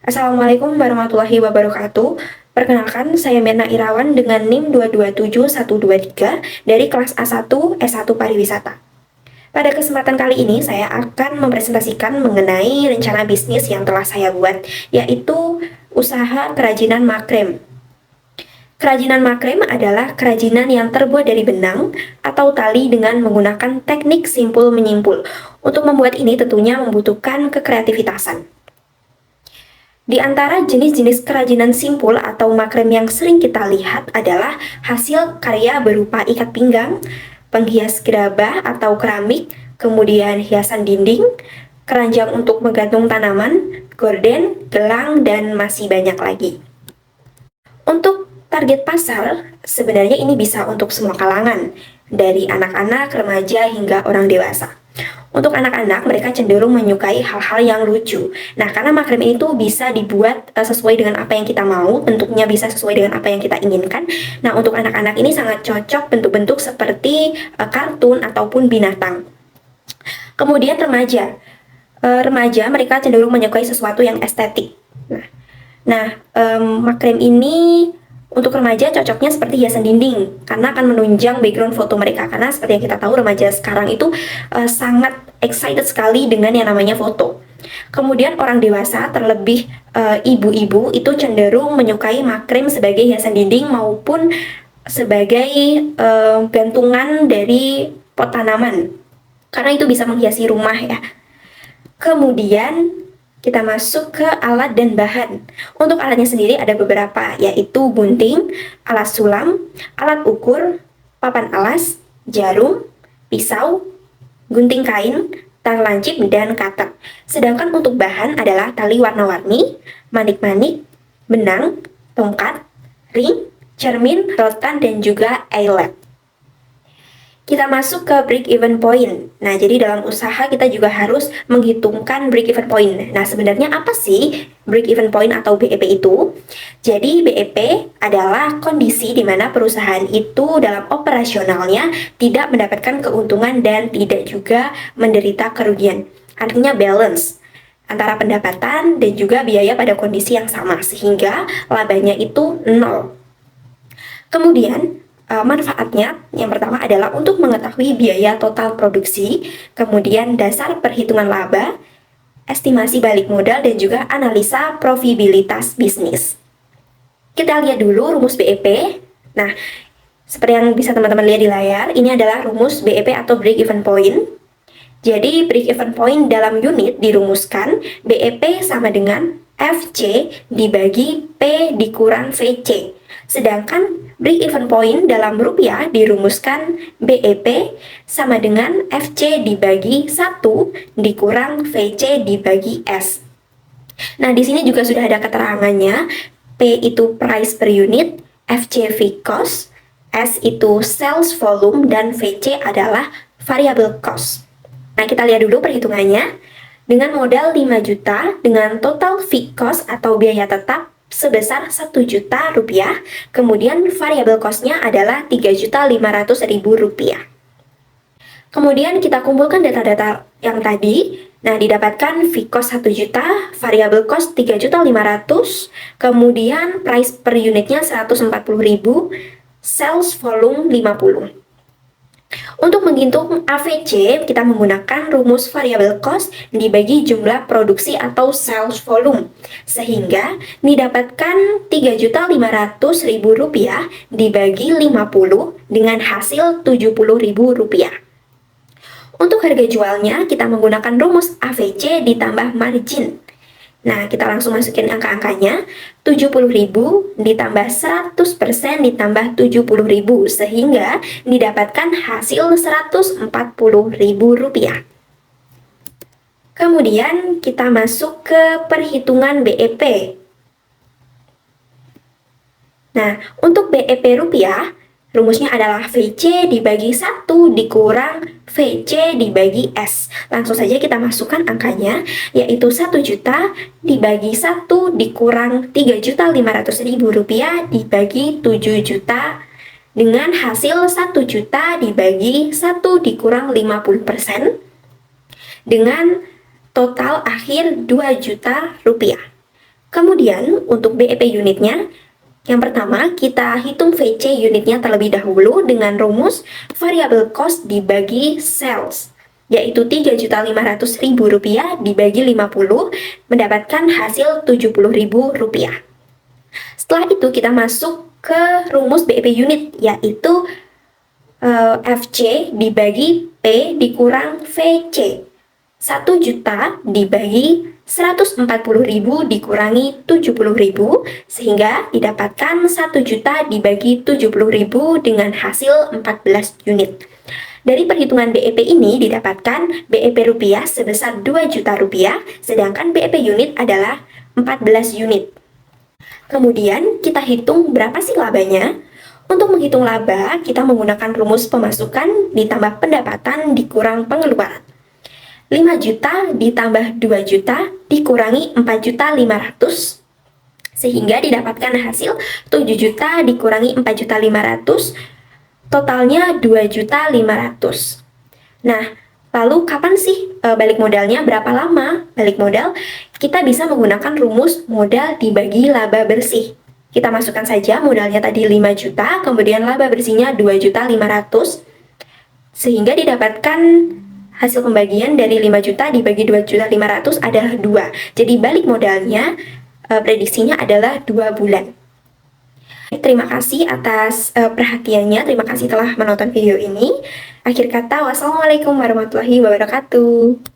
Assalamualaikum warahmatullahi wabarakatuh. Perkenalkan, saya Mirna Irawan dengan NIM 227123 dari kelas A1 S1 Pariwisata. Pada kesempatan kali ini, saya akan mempresentasikan mengenai rencana bisnis yang telah saya buat, yaitu usaha kerajinan makrem. Kerajinan makrem adalah kerajinan yang terbuat dari benang atau tali dengan menggunakan teknik simpul menyimpul. Untuk membuat ini tentunya membutuhkan kekreativitasan. Di antara jenis-jenis kerajinan simpul atau makrem yang sering kita lihat adalah hasil karya berupa ikat pinggang, penghias gerabah atau keramik, kemudian hiasan dinding, keranjang untuk menggantung tanaman, gorden, gelang, dan masih banyak lagi. Untuk target pasar, sebenarnya ini bisa untuk semua kalangan, dari anak-anak, remaja, hingga orang dewasa. Untuk anak-anak, mereka cenderung menyukai hal-hal yang lucu. Nah, karena makrem ini tuh bisa dibuat sesuai dengan apa yang kita mau, bentuknya bisa sesuai dengan apa yang kita inginkan. Nah, untuk anak-anak ini sangat cocok bentuk-bentuk seperti kartun ataupun binatang. Kemudian remaja. Remaja mereka cenderung menyukai sesuatu yang estetik. Makrem ini untuk remaja cocoknya seperti hiasan dinding karena akan menunjang background foto mereka, karena seperti yang kita tahu remaja sekarang itu sangat excited sekali dengan yang namanya foto. Kemudian orang dewasa terlebih ibu-ibu itu cenderung menyukai makrem sebagai hiasan dinding maupun sebagai gantungan dari pot tanaman karena itu bisa menghiasi rumah ya. Kemudian kita masuk ke alat dan bahan. Untuk alatnya sendiri ada beberapa, yaitu gunting, alat sulam, alat ukur, papan alas, jarum, pisau, gunting kain, tang lancip, dan cutter. Sedangkan untuk bahan adalah tali warna-warni, manik-manik, benang, tongkat, ring, cermin, rotan, dan juga eyelet. Kita masuk ke break even point. Nah, jadi dalam usaha kita juga harus menghitungkan break even point. Nah, sebenarnya apa sih break even point atau BEP itu? Jadi, BEP adalah kondisi di mana perusahaan itu dalam operasionalnya tidak mendapatkan keuntungan dan tidak juga menderita kerugian. Artinya balance antara pendapatan dan juga biaya pada kondisi yang sama, sehingga labanya itu nol. Kemudian, manfaatnya yang pertama adalah untuk mengetahui biaya total produksi, kemudian dasar perhitungan laba, estimasi balik modal, dan juga analisa profitabilitas bisnis. Kita lihat dulu rumus BEP. Nah, seperti yang bisa teman-teman lihat di layar, ini adalah rumus BEP atau break even point. Jadi, break even point dalam unit dirumuskan BEP sama dengan FC dibagi P dikurang VC. Sedangkan break even point dalam rupiah dirumuskan BEP sama dengan FC dibagi 1 dikurang VC dibagi S. Nah, di sini juga sudah ada keterangannya. P itu price per unit, FC fixed cost, S itu sales volume, dan VC adalah variable cost. Nah, kita lihat dulu perhitungannya. Dengan modal 5 juta, dengan total fixed cost atau biaya tetap sebesar 1 juta rupiah, kemudian variable cost-nya adalah 3.500.000 rupiah. Kemudian kita kumpulkan data-data yang tadi. Nah, didapatkan fixed cost 1 juta, variable cost 3.500.000, kemudian price per unitnya 140.000, sales volume 50. Untuk menghitung AVC, kita menggunakan rumus variable cost dibagi jumlah produksi atau sales volume. Sehingga didapatkan 3.500.000 rupiah dibagi 50 dengan hasil 70.000 rupiah. Untuk harga jualnya, kita menggunakan rumus AVC ditambah margin. Nah, kita langsung masukin angka-angkanya. 70.000 ditambah 100% ditambah 70.000 sehingga didapatkan hasil 140.000 rupiah. Kemudian kita masuk ke perhitungan BEP. Nah, untuk BEP rupiah, rumusnya adalah VC dibagi 1 dikurang VC dibagi S. Langsung saja kita masukkan angkanya, yaitu 1 juta dibagi 1 dikurang 3.500.000 rupiah dibagi 7 juta dengan hasil 1 juta dibagi 1 dikurang 50% dengan total akhir 2 juta rupiah. Kemudian untuk BEP unitnya, yang pertama kita hitung VC unitnya terlebih dahulu dengan rumus variable cost dibagi sales, yaitu Rp3.500.000 dibagi 50 mendapatkan hasil Rp70.000. Setelah itu kita masuk ke rumus BEP unit, yaitu FC dibagi P dikurang VC. 1 juta dibagi 140.000 dikurangi 70.000 sehingga didapatkan 1 juta dibagi 70.000 dengan hasil 14 unit. Dari perhitungan BEP ini didapatkan BEP rupiah sebesar 2 juta rupiah, sedangkan BEP unit adalah 14 unit. Kemudian kita hitung berapa sih labanya. Untuk menghitung laba, kita menggunakan rumus pemasukan ditambah pendapatan dikurang pengeluaran. 5 juta ditambah 2 juta dikurangi 4.500.000 sehingga didapatkan hasil 7 juta dikurangi 4.500.000, totalnya 2.500.000. Nah, lalu kapan sih balik modalnya? Berapa lama balik modal? Kita bisa menggunakan rumus modal dibagi laba bersih. Kita masukkan saja modalnya tadi 5 juta, kemudian laba bersihnya 2.500.000, sehingga didapatkan hasil pembagian dari 5 juta dibagi 2.500.000 adalah 2. Jadi balik modalnya prediksinya adalah 2 bulan. Terima kasih atas perhatiannya, terima kasih telah menonton video ini. Akhir kata, wassalamualaikum warahmatullahi wabarakatuh.